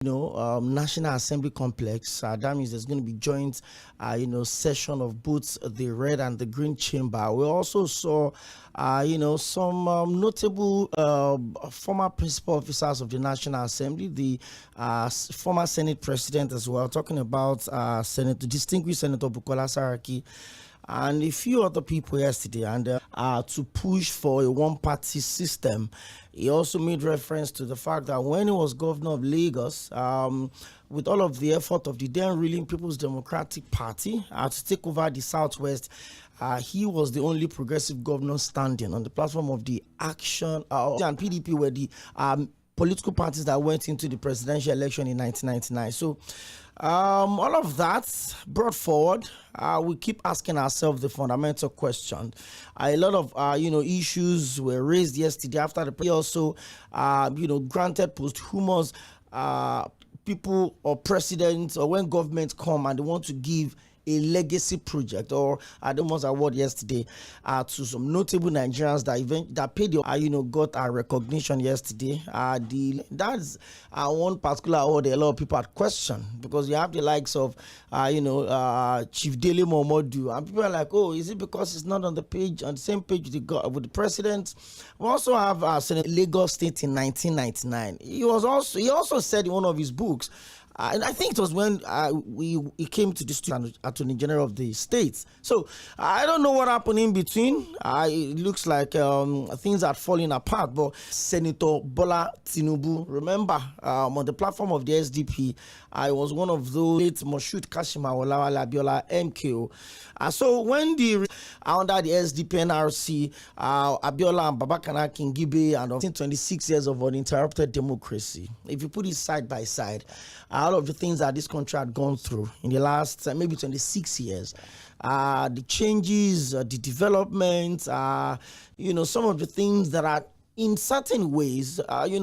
National Assembly complex. That means there's going to be joint, session of both the red and the green chamber. We also saw, some notable former principal officers of the National Assembly, the former Senate President as well, talking about distinguished Senator Bukola Saraki and a few other people yesterday, and to push for a one-party system. He also made reference to the fact that when he was governor of Lagos, with all of the effort of the then ruling People's Democratic Party to take over the Southwest, he was the only progressive governor standing on the platform of the Action and PDP were the political parties that went into the presidential election in 1999. So all of that brought forward, we keep asking ourselves the fundamental question. A lot of issues were raised yesterday after the president also granted posthumous people or presidents, or when governments come and they want to give a legacy project or Adamos award yesterday to some notable Nigerians that paid got a recognition yesterday. That's one particular award a lot of people had questioned, because you have the likes of Chief Dele Momodu, and people are like, oh, is it because it's not on the same page with the president? We also have Senator Lagos State in 1999. He also said in one of his books, and I think it was when he came to the Attorney General of the states. So I don't know what happened in between. It looks like things are falling apart. But Senator Bola Tinubu, remember, on the platform of the SDP, I was one of those late Moshood Kashima Olawale Abiola MKO. So when under the SDP NRC, Abiola and Babakana Kingibe and 26 years of uninterrupted democracy, if you put it side by side, all of the things that this country had gone through in the last maybe 26 years, the changes, the developments, some of the things that are in certain ways, kind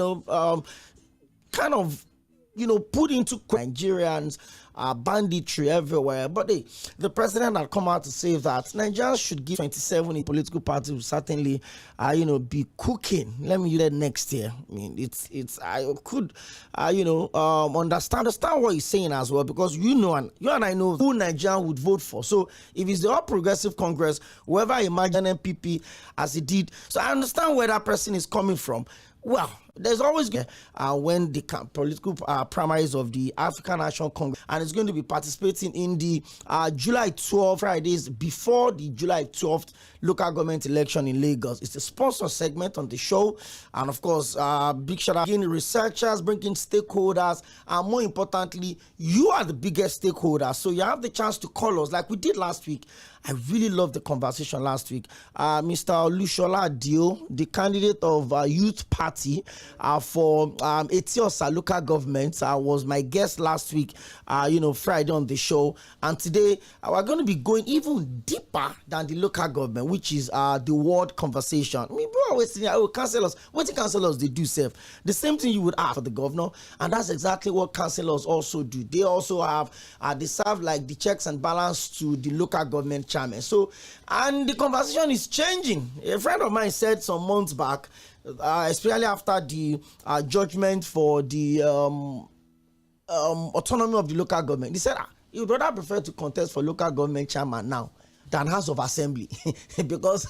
of, put into Nigerians, banditry everywhere. But the president had come out to say that Nigerians should give 27 political parties will certainly, be cooking. Let me use that next year. I mean, I could, understand what he's saying as well, because you and I know who Nigerian would vote for. So if it's the All Progressive Congress, whoever imagine MPP as he did, so I understand where that person is coming from. Well, there's always when the political primaries of the African National Congress, and it's going to be participating in the July 12th Fridays before the July 12th local government election in Lagos. It's a sponsor segment on the show, and of course, big shout out to researchers, bringing stakeholders, and more importantly, you are the biggest stakeholder. So you have the chance to call us like we did last week. I really loved the conversation last week. Mr. Olushola Dio, the candidate of Youth Party for Etiosa local government, was my guest last week, Friday on the show. And today, we're going to be going even deeper than the local government, which is the ward conversation. I mean, people are always saying, oh, councillors, what the councillors they do, Seth? The same thing you would ask for the governor, and that's exactly what councillors also do. They also have, they serve like the checks and balance to the local government chairman. So, and the conversation is changing. A friend of mine said some months back, especially after the judgment for the autonomy of the local government, he said he would rather prefer to contest for local government chairman now than House of Assembly because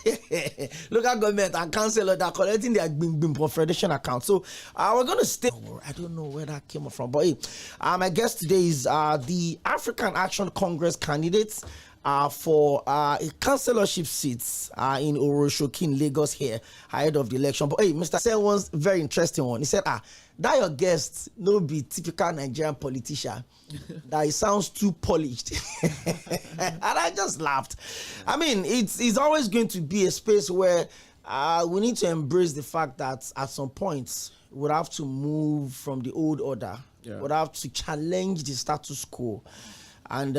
local government and councillors are collecting their bim for federation account. So we're going to stay. I don't know where that came from, but my guest today is the African Action Congress candidates for a councillorship seats in Oroshoki in Lagos here ahead of the election. But Mr. said one very interesting one. He said, that your guest no be typical Nigerian politician. That it sounds too polished. And I just laughed. I mean, it's always going to be a space where we need to embrace the fact that at some point we'll have to move from the old order. Yeah. We'll have to challenge the status quo. And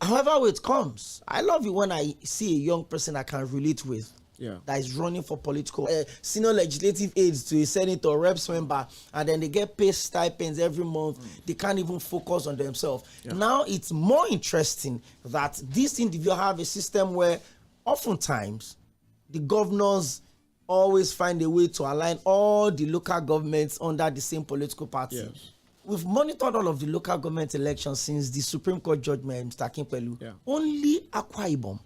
however it comes, I love it when I see a young person I can relate with. Yeah. That is running for political senior legislative aides to a senator, reps member, and then they get paid stipends every month. They can't even focus on themselves. Yeah. Now it's more interesting that this individual have a system where oftentimes the governors always find a way to align all the local governments under the same political party. Yes. we've monitored all of the local government elections since the Supreme Court judgment, Mr. Akinpelu. Yeah. Only Akwa Ibom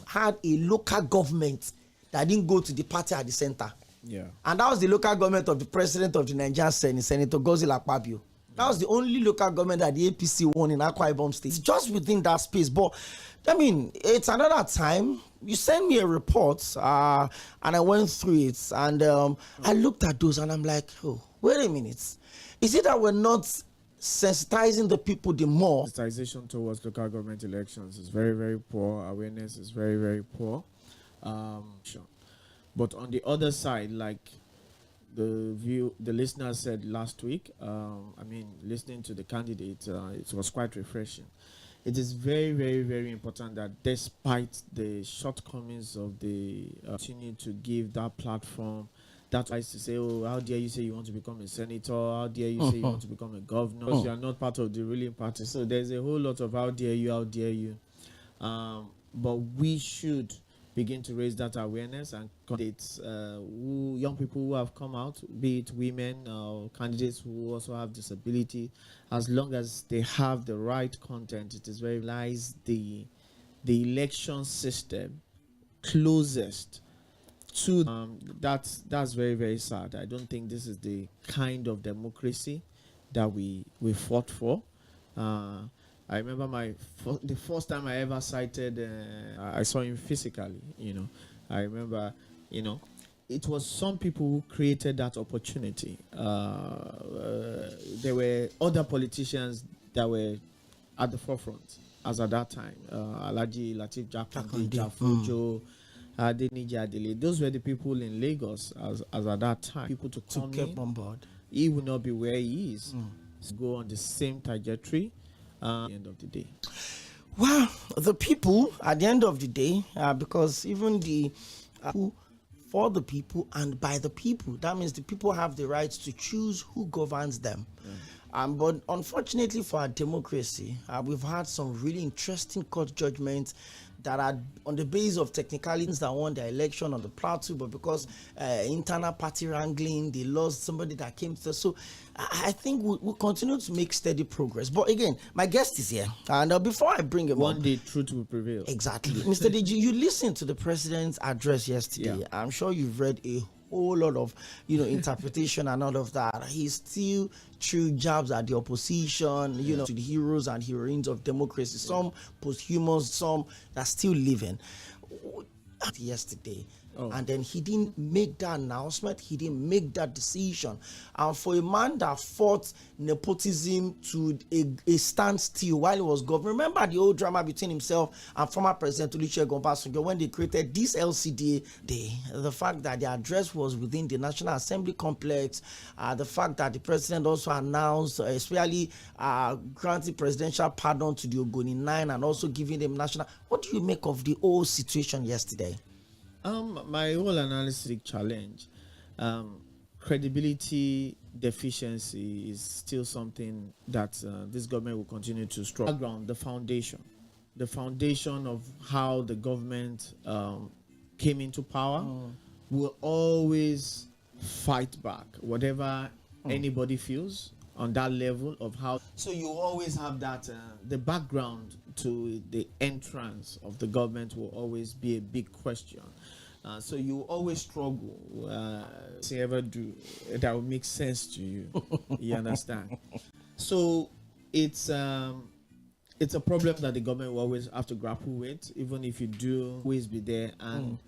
had a local government that didn't go to the party at the center. Yeah. And that was the local government of the president of the Nigerian Senate, Senator Godswill Akpabio. That was the only local government that the APC won in Akwa Ibom State. It's just within that space. But, I mean, it's another time. You sent me a report, and I went through it. And I looked at those, and I'm like, oh, wait a minute. Is it that we're not sensitizing the people the more? Sensitization towards local government elections is very, very poor. Awareness is very, very poor. But on the other side, like the listener said last week, I mean, listening to the candidate, it was quite refreshing. It is very, very, very important that despite the shortcomings of the continue to give that platform, that tries to say, oh, how dare you say you want to become a senator? How dare you say you want to become a governor? Because you are not part of the ruling party. So there's a whole lot of how dare you, how dare you. But we should begin to raise that awareness and candidates, young people who have come out, be it women or candidates who also have disability, as long as they have the right content, it is very realize the election system closest to that's very, very sad. I don't think this is the kind of democracy that we fought for. I remember the first time I ever cited, I saw him physically, I remember, it was some people who created that opportunity. There were other politicians that were at the forefront as at that time. Alhaji Lateef Jakande, Jafojo, Adeniji Adele. Those were the people in Lagos as at that time. People to come in. On board. He will not be where he is. Go on the same trajectory. At the end of the day, well, the people at the end of the day, because even the for the people and by the people, that means the people have the right to choose who governs them. But unfortunately for our democracy, we've had some really interesting court judgments that are on the basis of technicalities that won the election on the plateau, but because internal party wrangling, they lost somebody that came to. So I think we'll continue to make steady progress. But again, my guest is here, and before I bring him one day truth will prevail. Exactly. Mr. Deji, you listened to the president's address yesterday. Yeah. I'm sure you've read a whole lot of interpretation and all of that. He's still threw jabs at the opposition, to the heroes and heroines of democracy, some posthumous, some that still living. Yesterday. And then he didn't make that announcement, he didn't make that decision. And for a man that fought nepotism to a standstill while he was governor, remember the old drama between himself and former President Olusegun Obasanjo when they created this LCDA, the fact that the address was within the National Assembly complex, the fact that the president also announced, especially granting presidential pardon to the Ogoni 9 and also giving them national. What do you make of the whole situation yesterday? My whole analytic challenge, credibility deficiency is still something that this government will continue to struggle. Background, the foundation of how the government came into power will always fight back whatever anybody feels on that level of how. So you always have that the background to the entrance of the government will always be a big question. So you always struggle to ever do that will make sense to you. You understand? So it's a problem that the government will always have to grapple with, even if you do always be there. And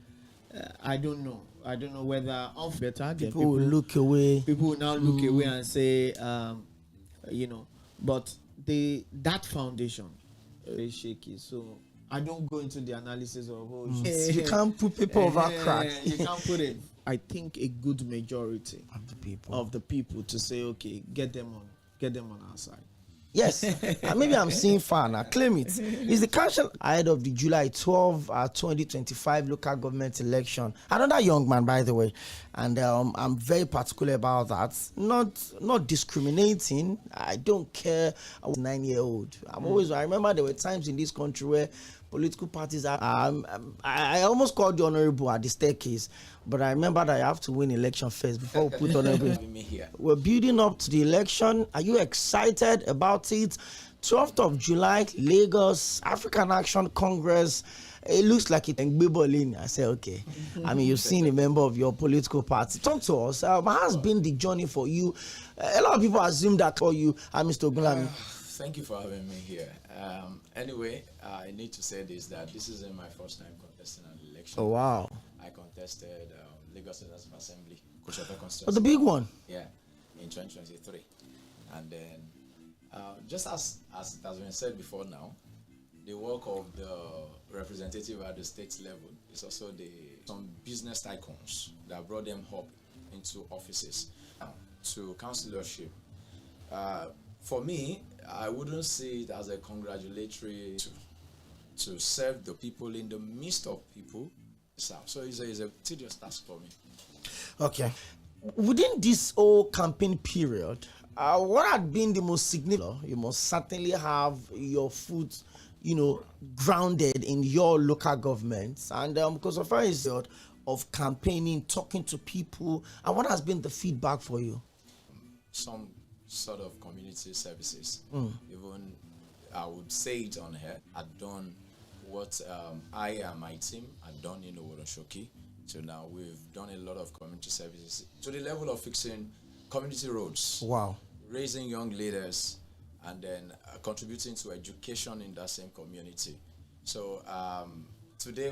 I don't know whether better people will look away. People will now look away and say, but that foundation is shaky. So I don't go into the analysis of you can't put people over crack. You can't put it. I think a good majority of the people to say, okay, get them on our side. Yes, maybe I'm seeing far now. Claim it. It's the council ahead of the July 12, 2025 local government election. Another young man, by the way, and I'm very particular about that. Not discriminating. I don't care. I was a 9-year-old. I remember there were times in this country where political parties are. I almost called the honorable at the staircase, but I remember that I have to win election first before we put honorable. We're building up to the election. Are you excited about it? 12th of July, Lagos, African Action Congress. It looks like it. I say, okay. I mean, you've seen a member of your political party. Talk to us. How has been the journey for you? A lot of people assume that for you, Mr. Ogunlami. Thank you for having me here. Anyway, I need to say that this isn't my first time contesting an election. Oh, wow. I contested Lagos Assembly. The big one? Yeah, in 2023. And then, just as it has been said before now, the work of the representative at the state level is also some business tycoons that brought them up into offices to councillorship. For me, I wouldn't see it as a congratulatory to serve the people in the midst of people. So it's a tedious task for me. Okay. Within this whole campaign period, what had been the most significant? You must certainly have your foot, grounded in your local governments, and because of of campaigning, talking to people, and what has been the feedback for you? Some sort of community services. Even I would say it on here. I've done what I and my team had done in Oworonsoki. So now we've done a lot of community services to the level of fixing community roads. Wow. Raising young leaders, and then contributing to education in that same community. So today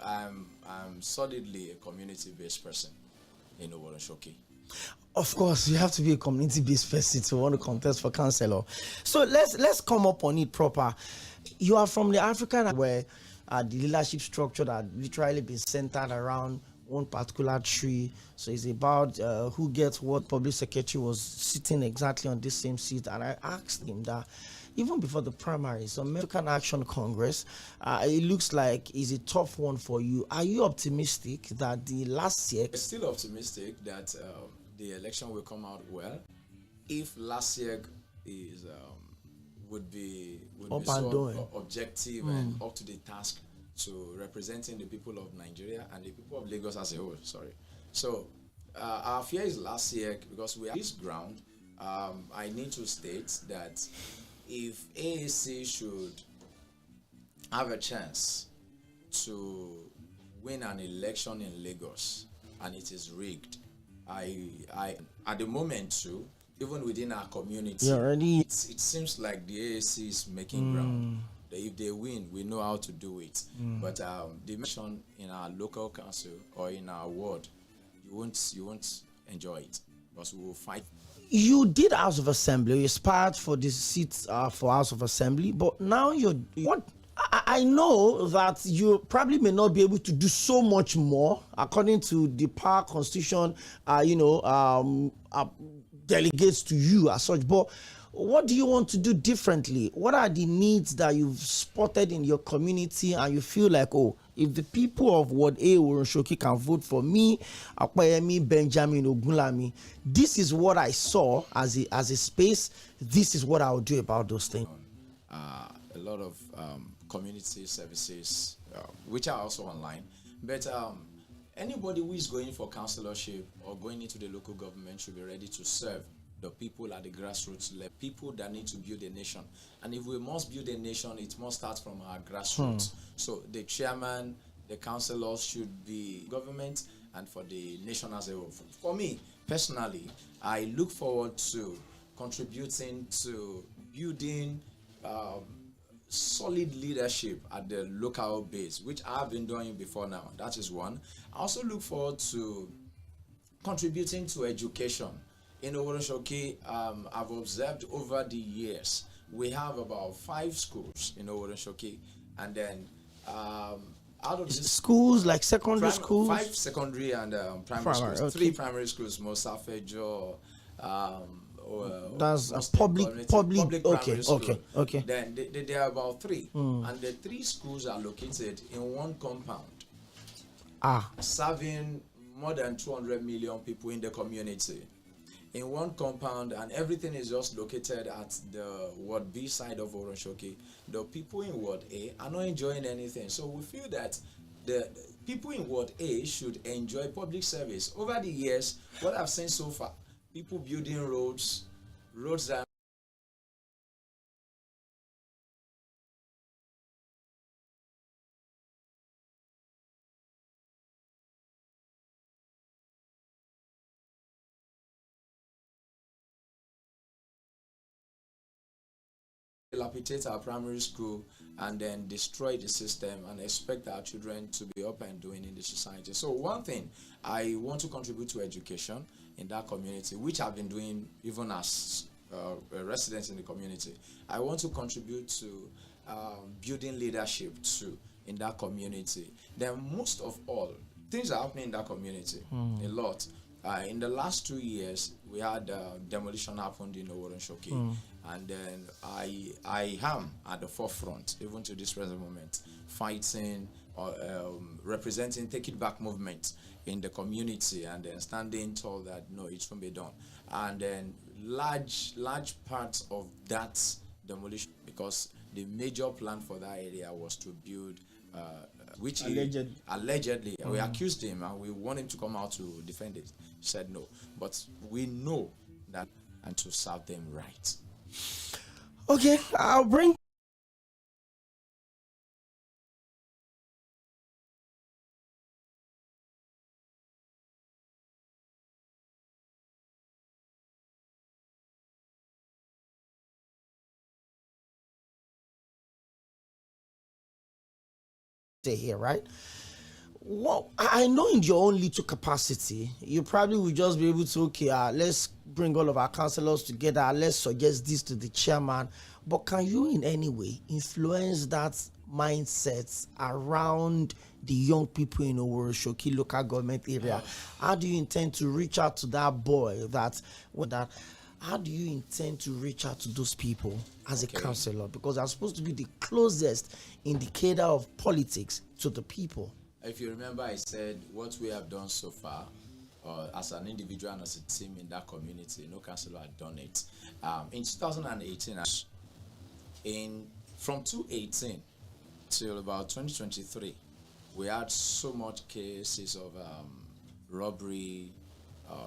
I'm solidly a community-based person in Oworonsoki. Of course, you have to be a community-based person to want to contest for councillor. So let's come up on it proper. You are from the African where the leadership structure that literally been centered around one particular tree. So it's about who gets what. Public secretary was sitting exactly on this same seat, and I asked him that even before the primaries, American Action Congress, it looks like is a tough one for you. Are you optimistic that the last year? I'm still optimistic that the election will come out well. If last year would be so objective and up to the task to representing the people of Nigeria and the people of Lagos as a whole. Sorry. So our fear is last year because we are on this ground. I need to state that if AAC should have a chance to win an election in Lagos and it is rigged, I at the moment too, even within our community, it seems like the AAC is making ground. If they win, we know how to do it. But the election in our local council or in our ward, you won't enjoy it because we will fight. You did House of Assembly. You aspired for the seats for House of Assembly, but now I know that you probably may not be able to do so much more according to the power constitution. Delegates to you as such. But what do you want to do differently? What are the needs that you've spotted in your community and you feel like, oh, if the people of Ward A Oworonsoki can vote for me, Ḥoepayemi Benjamin Ogunlami, this is what I saw as a space. This is what I'll do about those things. A lot of community services, which are also online. But anybody who is going for councillorship or going into the local government should be ready to serve the people at the grassroots level, people that need to build a nation. And if we must build a nation, it must start from our grassroots. So the chairman, the councillors should be government and for the nation as a whole. For me, personally, I look forward to contributing to building solid leadership at the local base, which I've been doing before now. That is one. I also look forward to contributing to education. In Oworonsoki, I've observed over the years, we have about 5 schools in Oworonsoki, and then out of these schools, like secondary schools? 5 secondary and primary schools. Okay. 3 primary schools, Mosafejo, that's a public okay, school. Okay. Then there are about 3, and the 3 schools are located in one compound, serving more than 200 million people in the community. in one compound, and everything is just located at the Ward B side of Oronshoki. The people in Ward A are not enjoying anything. So we feel that the people in Ward A should enjoy public service. Over the years, what I've seen so far, people building roads that dilapidate our primary school and then destroy the system and expect our children to be up and doing in the society. So one thing, I want to contribute to education in that community, which I've been doing even as a resident in the community. I want to contribute to building leadership too in that community. Then most of all, things are happening in that community, a lot. In the last 2 years, we had demolition happened in Oworonshoki, and then I am at the forefront, even to this present moment, fighting or representing Take It Back movement in the community, and then standing tall that no, it won't be done. And then large parts of that demolition, because the major plan for that area was to build which allegedly we accused him and we want him to come out to defend it. He said no, but we know that, and to serve them right. Okay, I'll bring here, right? Well, I know in your own little capacity, you probably will just be able to, okay, let's bring all of our councillors together, let's suggest this to the chairman. But can you in any way influence that mindset around the young people in Oworoshoki local government area? How do you intend to reach out to that boy how do you intend to reach out to those people as a councillor? Because I'm supposed to be the closest indicator of politics to the people. If you remember, I said what we have done so far, as an individual and as a team in that community, no councillor had done it. In 2018, from 2018 till about 2023, we had so much cases of robbery,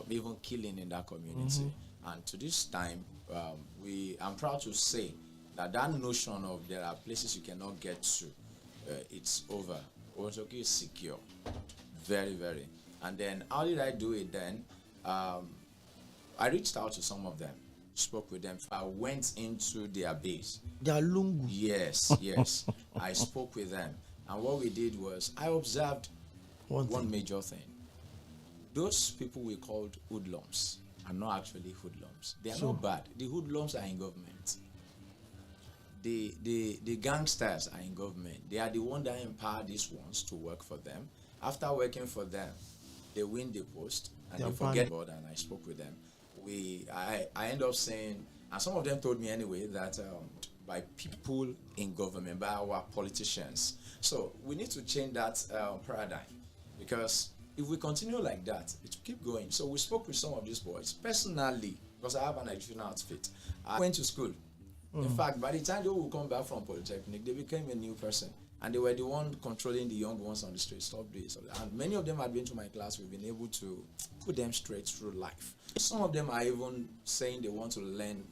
even killing in that community. And to this time, I'm proud to say that notion of there are places you cannot get to, it's over. Oworoshoki is secure, very, very. And then how did I do it then? I reached out to some of them, spoke with them. I went into their base. Their lungu. Yes, yes. I spoke with them. And what we did was, I observed one major thing. Those people we called hoodlums are not actually hoodlums. They are not bad. The hoodlums are in government. The gangsters are in government. They are the ones that empower these ones to work for them. After working for them, they win the post and they forget about it. And I spoke with them. I end up saying, and some of them told me anyway, that by people in government, by our politicians. So we need to change that paradigm, because if we continue like that, it will keep going. So we spoke with some of these boys personally, because I have an educational outfit. I went to school. In fact, by the time they will come back from Polytechnic, they became a new person. And they were the one controlling the young ones on the street. Stop this. And many of them had been to my class. We've been able to put them straight through life. Some of them are even saying they want to learn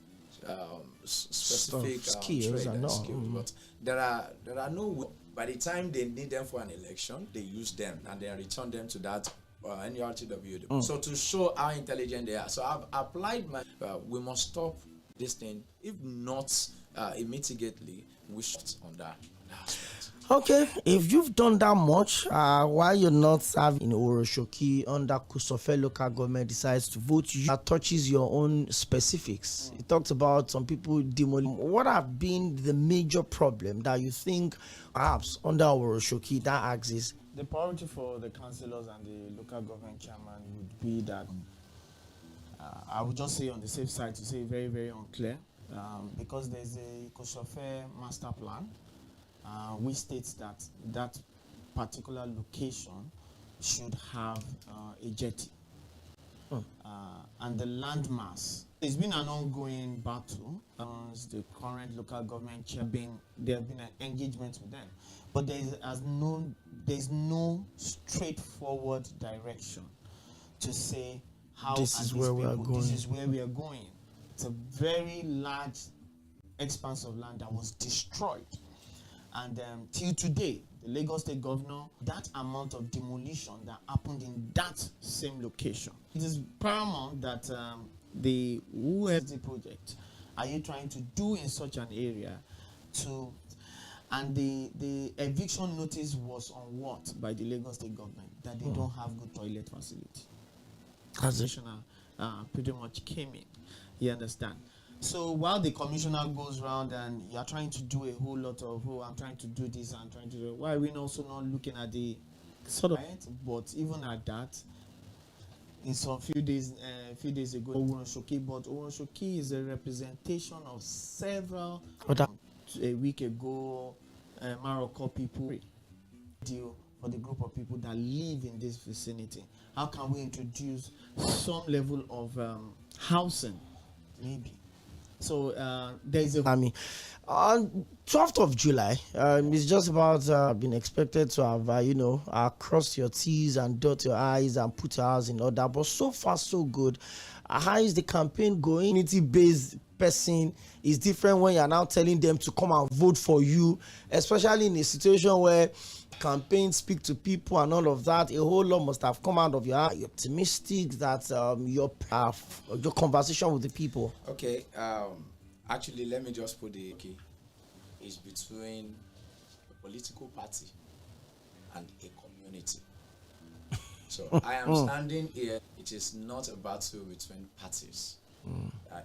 specific skills, but there are no. By the time they need them for an election, they use them and then return them to that NURTW. So to show how intelligent they are. So I've applied my. We must stop this thing. If not immediately, we should on that aspect. Okay, if you've done that much, why you're not having in Oworoshoki under Kusofe local government decides to vote you, that touches your own specifics. It talks about some people demolishing. What have been the major problem that you think perhaps under Oworoshoki that exists? The priority for the councillors and the local government chairman would be that I would just say on the safe side to say very, very unclear, because there's a Kusofe master plan which states that that particular location should have a jetty. and the land mass. It's been an ongoing battle. The current local government chair there have been an engagement with them, but there's no straightforward direction to say how this is where we are going. This is where we are going. It's a very large expanse of land that was destroyed, and till today, the Lagos State Governor, that amount of demolition that happened in that same location, it is paramount that the WHOSD project are you trying to do in such an area and the eviction notice was on what by the Lagos State government? That they don't have good toilet facility. Commissioner pretty much came in. You understand? So while the commissioner goes around and you're trying to do a whole lot of, I'm trying to do this, I'm trying to do, why are we also not looking at the sort of, but even at that, in some few days ago, Oᴜᴜᴜ, but Oᴜᴜᴜ is a representation of several. A week ago, Morocco people deal for the group of people that live in this vicinity. How can we introduce some level of housing, maybe? So there is a. On 12th of July, it's just about been expected to have, cross your T's and dot your I's and put your R's in order. But so far, so good. How is the campaign going? Community-based person is different when you're now telling them to come and vote for you, especially in a situation where campaigns speak to people and all of that. A whole lot must have come out of your heart. You're optimistic that your conversation with the people. Okay. Actually, let me just put the key. It's between a political party and a community. So I am standing here. It is not a battle between parties.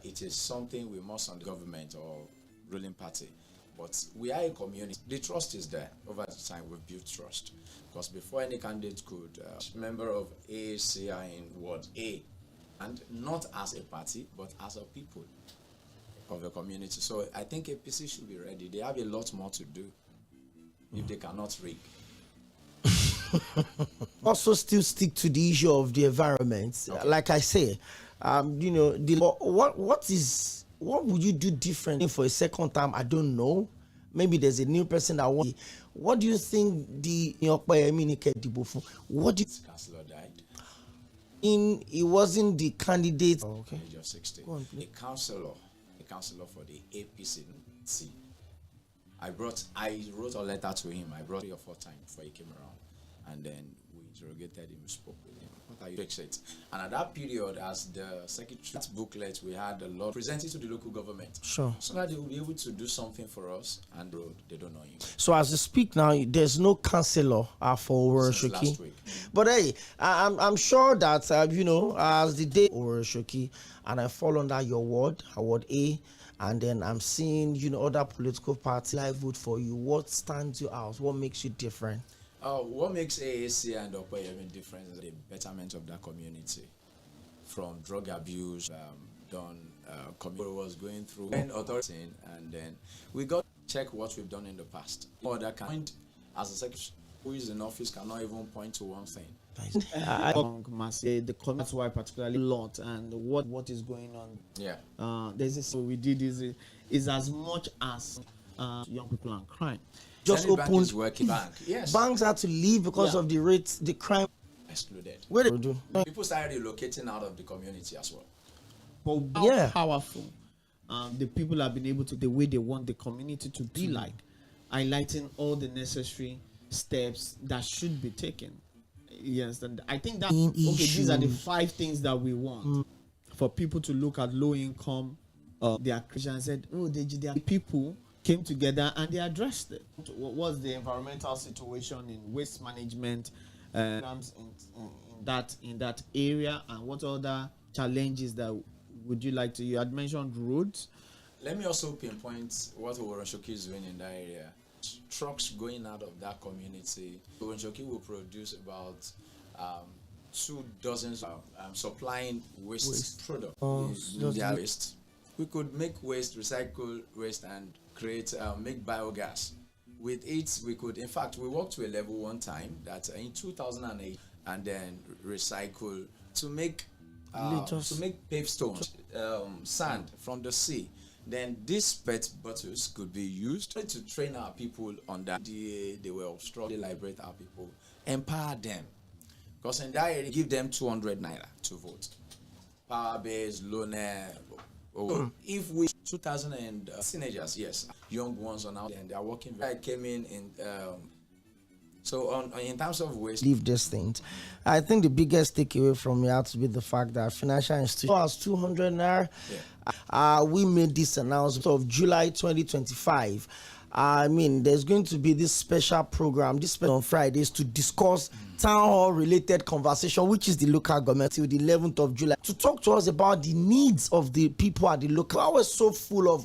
It is something we must on the government or ruling party. But we are a community. The trust is there. Over the time, we've built trust. Because before any candidate could, member of ACI in Ward A, and not as a party, but as a people of the community. So I think APC should be ready. They have a lot more to do if they cannot rig. Also still stick to the issue of the environment. Okay. Like I say, what would you do differently for a second time? I don't know. Maybe there's a new person that wants. What do you think what do you Councillor died? It wasn't the candidate. Oh, okay. Age of 60. A councillor for the APC. I wrote a letter to him. I brought 3 or 4 times before he came around, and then we interrogated him, spoke with him. What are you fixed? And at that period, as the secretary booklet, we had a lot presented to the local government. Sure. So that they will be able to do something for us, and they don't know him. So as you speak now, there's no councillor for Oᴜᴜᴜ. But hey, I'm sure that as the day Oᴜᴜᴜ, and I fall under your ward A, and then I'm seeing other political parties. I vote for you. What stands you out? What makes you different? What makes AAC and Ʀᴜᴜᴜ different is the betterment of that community. From drug abuse, community was going through authority, and then we got to check what we've done in the past. Or that kind, as a secretary who is in office, cannot even point to one thing. The comments why particularly a lot and what is going on. Yeah. There's this. So we did is as much as young people and crime. Just opened working bank. Yes. Banks had to leave because of the rates, the crime excluded. What did they do? People started relocating out of the community as well. But how powerful the people have been able to, the way they want the community to be like, highlighting all the necessary steps that should be taken. Yes, and I think that these are the 5 things that we want for people to look at low income. Their Christian said, the people came together and they addressed it. What was the environmental situation in waste management in that area, and what other challenges that would you like to? You had mentioned roads. Let me also pinpoint what Oᴜᴜᴜ is doing in that area. Trucks going out of that community. Oᴜᴜᴜ will produce about 2 dozens of supplying waste products. Waste. We could make waste, recycle waste, and create make biogas. With it, we could, in fact, we worked to a level one time that in 2008, and then recycle to make to make paved stones, sand from the sea. Then these pet bottles could be used to train our people on that. They will obstruct, they liberate our people, empower them. Because in that area, give them 200 naira to vote. Power base, loan. If we 2,000 and teenagers, yes, young ones are now and they are working. I came in so in terms of ways, leave these things. I think the biggest takeaway from me has to be the fact that financial institution has 200 naira. Yeah. We made this announcement of July 2025. I mean, there's going to be this special program on Fridays to discuss town hall related conversation, which is the local government, till the 11th of July, to talk to us about the needs of the people at the local. I was so full of,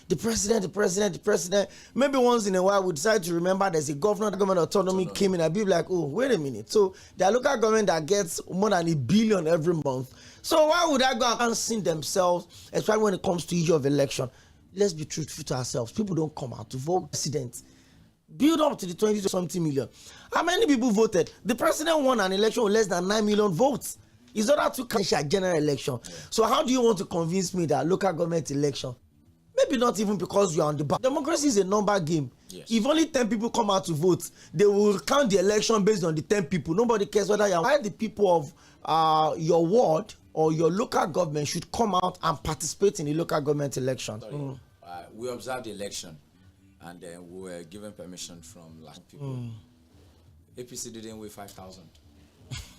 the president. Maybe once in a while we decide to remember there's a government autonomy came in. I'd be like, wait a minute. So the local government that gets more than $1 billion every month. So why would I go and sing themselves, especially when it comes to issue of election? Let's be truthful to ourselves. People don't come out to vote. President build up to the 20-something million. How many people voted? The president won an election with less than 9 million votes. It's not to cash a general election. Yeah. So how do you want to convince me that local government election? Maybe not even because you are on the back. Democracy is a number game. Yes. If only 10 people come out to vote, they will count the election based on the 10 people. Nobody cares whether you are. Why the people of your ward or your local government should come out and participate in the local government election. We observed the election and then we were given permission from last people. APC didn't win 5,000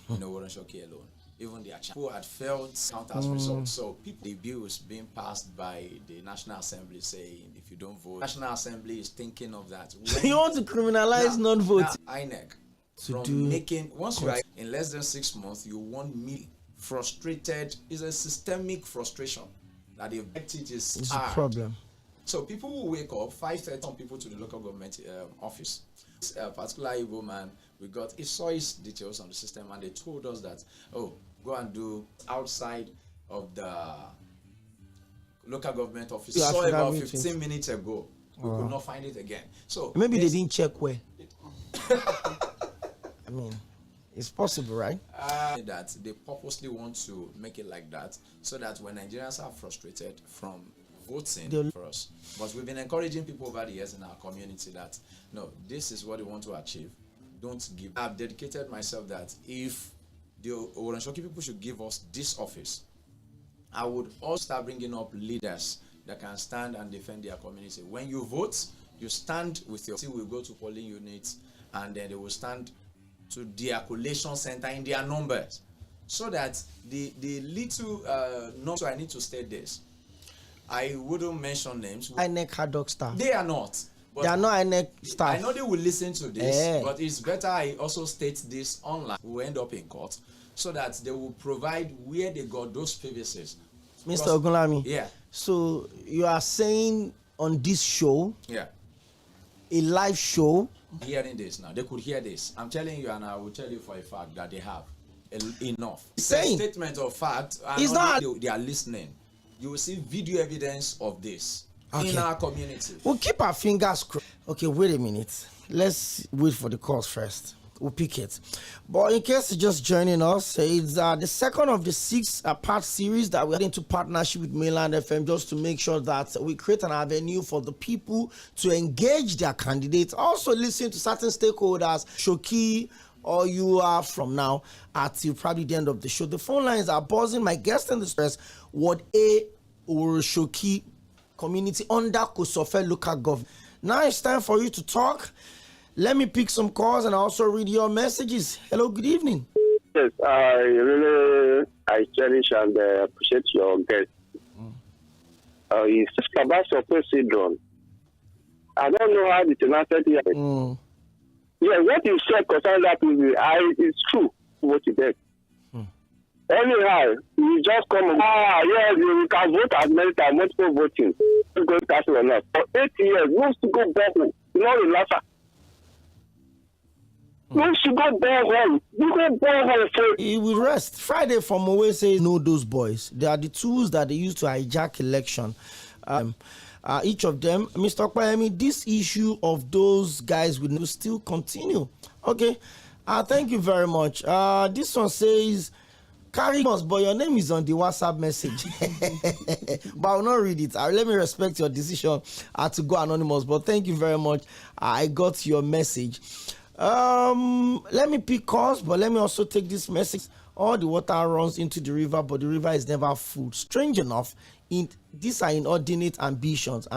in Oworansoke alone. Even the people had failed count as results. So the bills being passed by the National Assembly saying if you don't vote, National Assembly is thinking of that. You want to criminalize non-voting? INEC from making once you are in less than 6 months, you want me frustrated. Is a systemic frustration that the objective is it's a problem. So people will wake up 5:30 people to the local government office. A particular Igbo man, he saw his details on the system and they told us that, go and do outside of the local government office. Saw about 15 minutes ago. We could not find it again. So maybe they didn't check where. I mean, it's possible, right? That they purposely want to make it like that so that when Nigerians are frustrated from voting for us. But we've been encouraging people over the years in our community that, no, this is what they want to achieve. Don't give. I've dedicated myself that if the Oworansoke people should give us this office, I would also start bringing up leaders that can stand and defend their community. When you vote, you stand with your team. We go to polling units and then they will stand to their collation center in their numbers, so that the little numbers. So I need to state this. I wouldn't mention names. INEC ad hoc staff. They are not. They are not INEC staff. I know they will listen to this, but it's better I also state this online. We will end up in court, so that they will provide where they got those PVCs. Mr. Ogunlami. Yeah. So you are saying on this show, a live show. Hearing this now, they could hear this. I'm telling you, and I will tell you for a fact that they have enough. It's a statement of fact. It's not. They are listening. You will see video evidence of this in our community. We'll keep our fingers crossed. Okay, wait a minute. Let's wait for the calls first. We'll pick it. But in case you're just joining us, it's the second of the 6-part series that we're into partnership with Mainland FM, just to make sure that we create an avenue for the people to engage their candidates. Also listen to certain stakeholders, Shoki, or you are from now until probably the end of the show. The phone lines are buzzing. My guest in the stress, Ward A Oworansoke community under Kosofe local government. Now it's time for you to talk. Let me pick some calls and also read your messages. Hello, good evening. Yes, I cherish and appreciate your guest. It's 괏ᴏᴏ syndrome. I don't know how the tenacity. Yeah, what you said concerning that it's true. What you did. Anyhow, you just come. You can vote as many times, multiple voting. It's going to cancel or not. For 8 years, you used to go back home. You know the latter. You should go back home. You go back home. He will rest. Friday from away says, know those boys. They are the tools that they use to hijack election. Each of them, Mr. Okoyemi, this issue of those guys will still continue. Okay. Thank you very much. This one says, Carry us, but your name is on the WhatsApp message. But I will not read it. Let me respect your decision to go anonymous. But thank you very much. I got your message. Let me pick calls, but let me also take this message. All the water runs into the river, but the river is never full. Strange enough, these are inordinate ambitions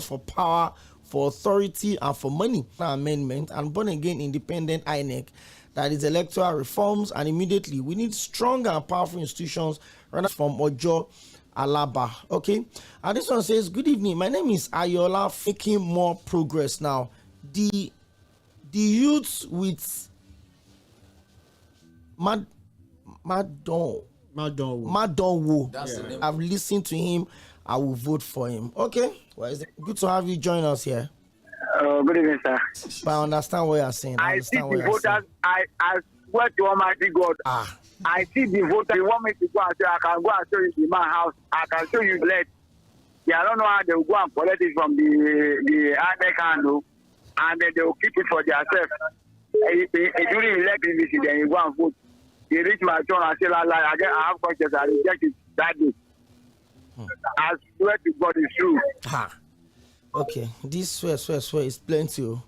for power, for authority, and for money. Amendment and born again independent INEC. That is electoral reforms, and immediately we need stronger and powerful institutions rather from Ojo Alaba. Okay, and this one says, good evening, my name is Ayola, making more progress now. The youths with Madonwo. I've listened to him. I will vote for him. Okay, well, it's good to have you join us here. Good evening, sir. But I understand what you're saying. I see the voters. I swear to Almighty God. I see the voters. They want me to go and say, I can go and show you the man house. I can show you the I don't know how they will go and collect it from the INEC handle, and then they will keep it for themselves. During election, then you go and vote. They reach my turn and say, I have conscience. I reject it that day. I swear to God, it's true. Okay, this swear is plenty.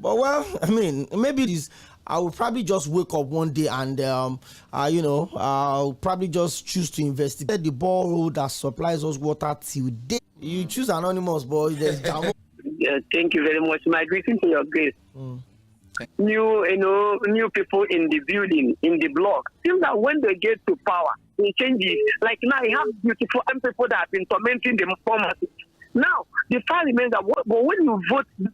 But well, I mean, maybe this. I will probably just wake up one day and I'll probably just choose to investigate the borehole that supplies us water till day. You choose anonymous, boy. Yeah, thank you very much. My greeting to your grace. New people in the building, in the block. Seems that when they get to power, they change it. Like now, you have beautiful people that have been tormenting the former. Now, the fact remains that when you vote, and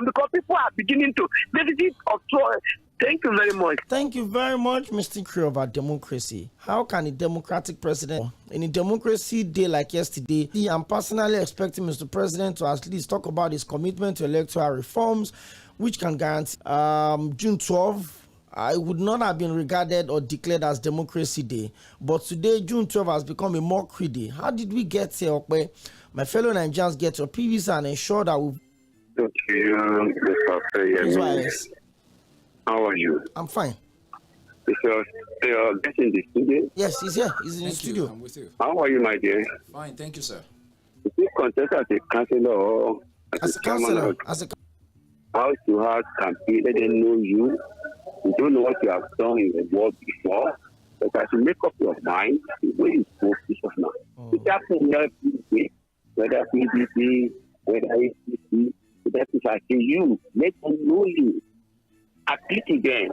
because people are beginning to deficit of choice. Thank you very much. Thank you very much, Mr. Crew of our democracy. How can a democratic president, in a democracy day like yesterday, I'm personally expecting Mr. President to at least talk about his commitment to electoral reforms, which can guarantee June 12. I would not have been regarded or declared as Democracy Day, but today, June 12 has become a mockery day. How did we get here, Oᴏ? My fellow Nigerians get your previous and ensure that we. How are you? I'm fine. You're getting the studio? Yes, he's here. He's in the studio. I'm with you. How are you, my dear? Fine, thank you, sir. Is it contest as a councillor or as a councillor? How to have campaign? Let them know you. You don't know what you have done in the world before. But as you make up your mind, the way you spoke is of now. It happens whether PDP, whether ACC, that is like you. Let them know you. Appeal to them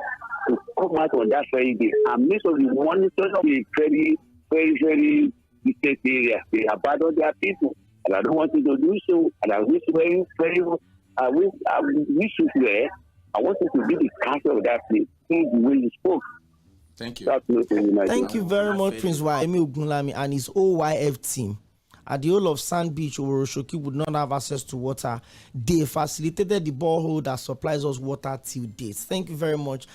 to come out on that very day and make sure the monitors of the very, very, very distant area. They abandon their people. And I don't want you to do so. And I wish very, very, I wish you were. I want you to be the council of that place. See the way you spoke. Thank you. Thank you very much, Prince Oᴏ and his OYF team. At the whole of Sand Beach, Oroshoki would not have access to water. They facilitated the borehole that supplies us water till date. Thank you very much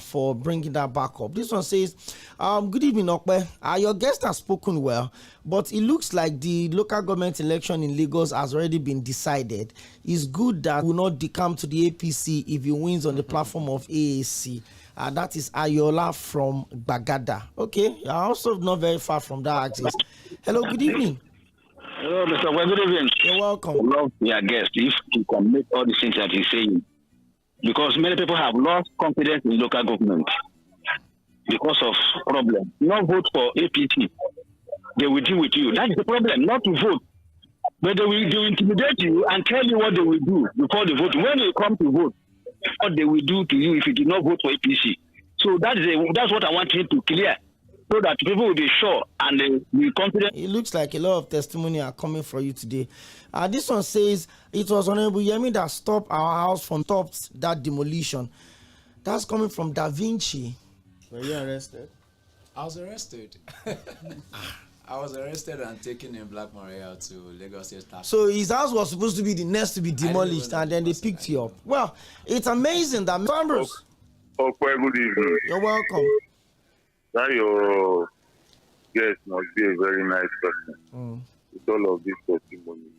for bringing that back up. This one says, good evening, Oᴏ. Your guest has spoken well, but it looks like the local government election in Lagos has already been decided. It's good that will not decamp to the APC if he wins on the platform of AAC. That is Ayola from Bagada. Okay, you're also not very far from that axis. Hello, good evening. Hello, Mr. Well, good evening. You're welcome. I love your guest if you can make all the things that he's saying. Because many people have lost confidence in local government because of problems. Not vote for APC. They will deal with you. That is the problem, not to vote. But they will intimidate you and tell you what they will do before they vote. When you come to vote, what they will do to you if you do not vote for APC. So that's what I want you to clear, so that people will be sure and be confident. It looks like a lot of testimony are coming for you today. This one says it was Honorable Yemi that stopped our house from that demolition. That's coming from Da Vinci. Were you arrested? I was arrested. I was arrested and taken in Black Maria to Lagos State. So his house was supposed to be the next to be demolished, and then they picked you up. Well, it's amazing that members. Good evening. You're welcome. That your guest must be a very nice person. With all of this testimony.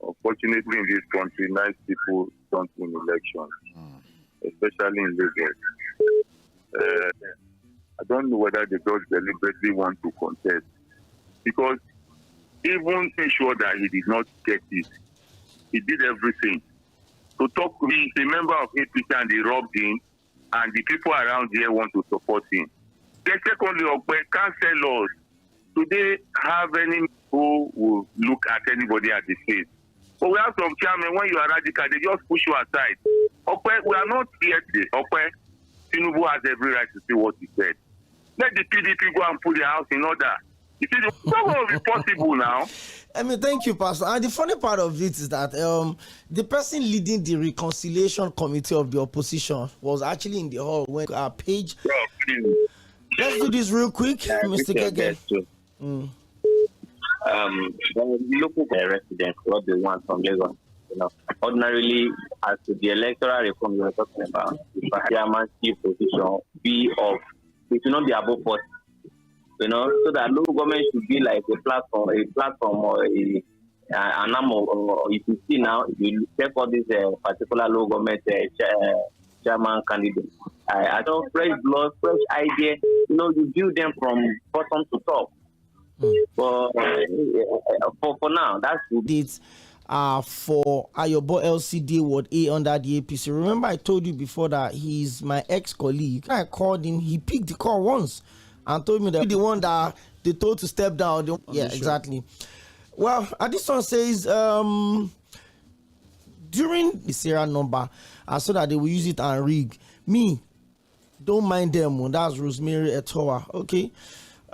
Unfortunately, in this country, nice people don't win elections, especially in Lagos. I don't know whether they just deliberately want to contest. Because even make sure that he did not get it, he did everything. To talk to me, he's a member of APC and they robbed him, and the people around here want to support him. Then secondly, Oᴏ can't tell us, do they have any who will look at anybody at the face? But we have some chairmen, when you are radical, they just push you aside. Oᴏ, we are not here today. Oᴏ, Tinubu has every right to say what he said. Let the PDP go and put their house in order. You see, it's not going to be possible now. I mean, thank you, Pastor. And the funny part of it is that the person leading the reconciliation committee of the opposition was actually in the hall when our page. Let's do this real quick, Mr. Gege. When we look at the residents, what they want from Lagos, ordinarily, as to the electoral reform you're talking about, the chairmanship position be of, it should not be above 40, so that local government should be like a platform or an arm or if you see now, if you check all these particular local government chairman candidates, I don't fresh blood, fresh idea, you build them from bottom to top. For now, that's it. For Ayobo LCD Ward A under the APC. Remember, I told you before that he's my ex-colleague. I called him. He picked the call once and told me that the one that they told to step down. Yeah, exactly. Well, this one says during the serial number, so that they will use it and rig. Me, don't mind them. That's Rosemary Etowa. Okay.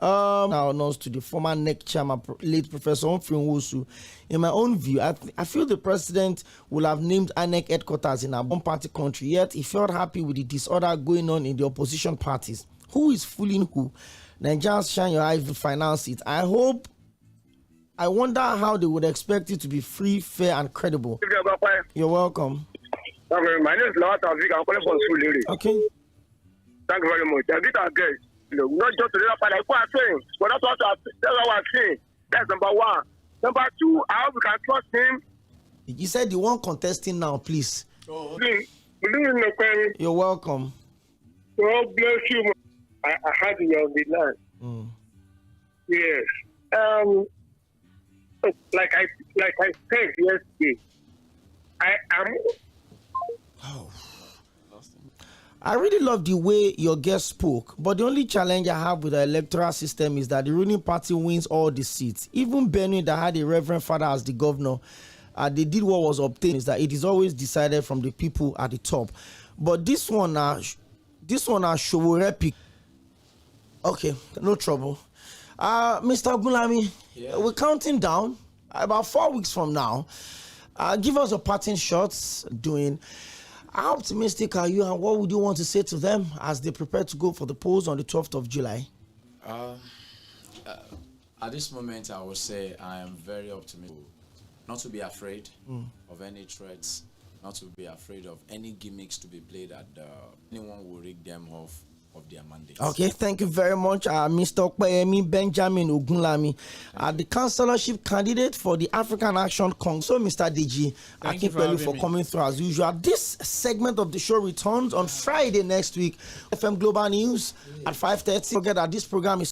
Now announced to the former NEC chairman, late Professor Sᴛᴜᴜ. In my own view, I feel the president will have named INEC headquarters in a one-party country, yet he felt happy with the disorder going on in the opposition parties. Who is fooling who? Nigerians, shine your eyes to finance it. I wonder how they would expect it to be free, fair, and credible. You're welcome. My name is Lord Avik. I'm calling from Sᴛᴜᴜ. Okay. Thank you very much. I did our guest. Not just to the like what I'm saying, but that's what I'm saying. That's number one. Number two, I hope we can trust him. You said you want contesting now, please. Oh. You're welcome. God bless you. I had you on the line. Yes. Like I said yesterday, I am. Oh. I really love the way your guest spoke, but the only challenge I have with the electoral system is that the ruling party wins all the seats. Even Benue, that had a reverend father as the governor, they did what was obtained, is that it is always decided from the people at the top. But this one Sᴏᴜᴏ. Okay, no trouble. Mr. Ogunlami, we're counting down about 4 weeks from now. Give us a parting shots doing. How optimistic are you, and what would you want to say to them as they prepare to go for the polls on the 12th of July? At this moment, I would say I am very optimistic. Not to be afraid of any threats, not to be afraid of any gimmicks to be played that anyone will rig them off of their mandates. Okay, thank you very much, Mr. Oᴏ Benjamin Ogunlami, the councillorship candidate for the African Action Congress. So, Mr. DG, thank you for coming through as usual. This segment of the show returns on Friday next week. FM Global News at 5:30. Forget that this program is